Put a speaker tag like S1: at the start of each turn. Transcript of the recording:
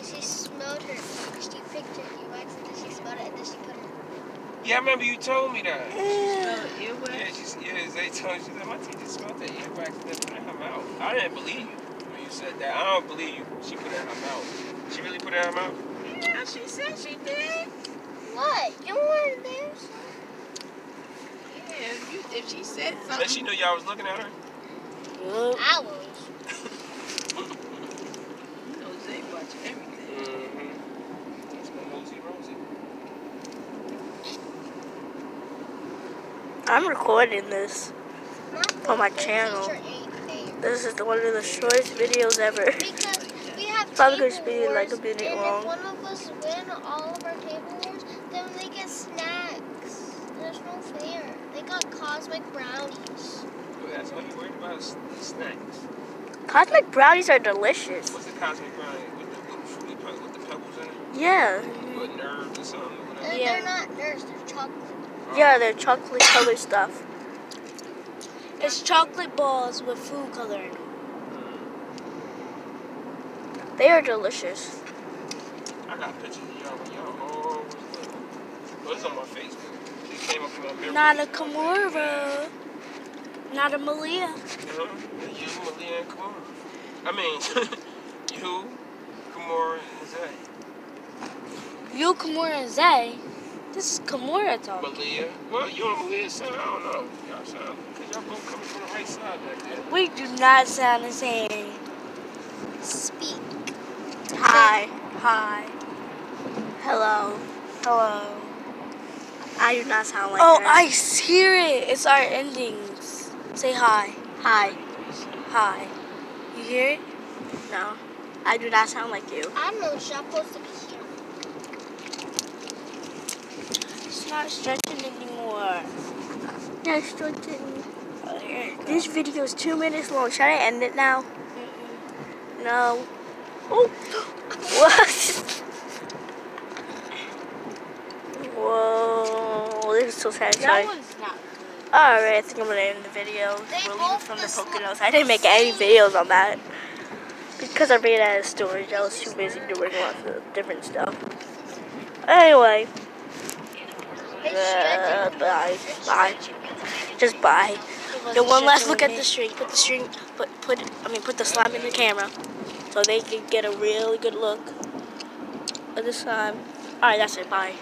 S1: she smelled her. She picked her earwax and then she smelled it and then she put it.
S2: Yeah, I remember you told me that.
S1: She smelled
S2: earwax? Yeah, they told me. She said, my teacher smelled that earwax and then put it in her mouth. I didn't believe you when you said that. I don't believe you. She put it in her mouth. She really put it in her mouth?
S3: Yeah, she said she did.
S1: What? You weren't there?
S3: Yeah, if she said something.
S2: And she knew y'all was looking at her?
S1: I was.
S3: You know Zay watching everything.
S2: Mm-hmm. That's my Mosey Rosie.
S4: I'm recording this on my channel. This is one of the shortest videos ever.
S1: Because we have
S4: Probably
S1: table
S4: gonna be like a
S1: wars,
S4: minute
S1: and
S4: long.
S1: if one of us win all of our table wars, then they get snacks. There's no fair. They got cosmic brownies.
S2: Well, that's all you worried about is the snacks.
S4: Cosmic brownies are delicious.
S2: What's the cosmic brownie? With the pebbles in it?
S4: Yeah.
S2: With nerves or something? Whatever.
S4: Yeah.
S1: They're not nerds, they're chocolate.
S4: Yeah, they're chocolate colored stuff.
S5: It's chocolate balls with food coloring.
S4: They are delicious.
S2: I got pictures of y'all when y'all always little. Well, it's on my Facebook. It came up in my memory.
S5: Not a Kimura. Not a Malia.
S2: You, Malia, and Kimura. I mean, you, Kimura, and Zay.
S5: You, Kimura, and Zay. This is Kimura talking.
S2: Malia. Well, you and Malia sound, I don't know. Y'all sound, because y'all both coming from the right side back there.
S5: We do not sound the same.
S1: Speak.
S4: Hi.
S5: Hi.
S4: Hello.
S5: Hello.
S4: I do not sound like
S5: Oh,
S4: her.
S5: I hear it. It's our endings. Say hi.
S4: Hi.
S5: Hi. You hear it?
S4: No. I do not sound like you.
S1: I don't know, she's supposed to be here.
S5: It's not stretching anymore.
S4: Yeah, stretching.
S5: Oh, here it goes.
S4: This video is 2 minutes long. Should I end it now? No. Oh. What? Whoa. This is so satisfying.
S5: That one's not good.
S4: Alright, I think I'm gonna end the video.
S1: They
S4: We're leaving
S1: both
S4: from the
S1: just look
S4: Poconos. I didn't make any videos on that. Because I ran out of storage. I was too busy doing lots of different stuff. Anyway. Bye. Bye. Just bye. Get one last look at the string. Put the string, put the slime in the camera, so they can get a really good look at the slime. All right, that's it. Bye.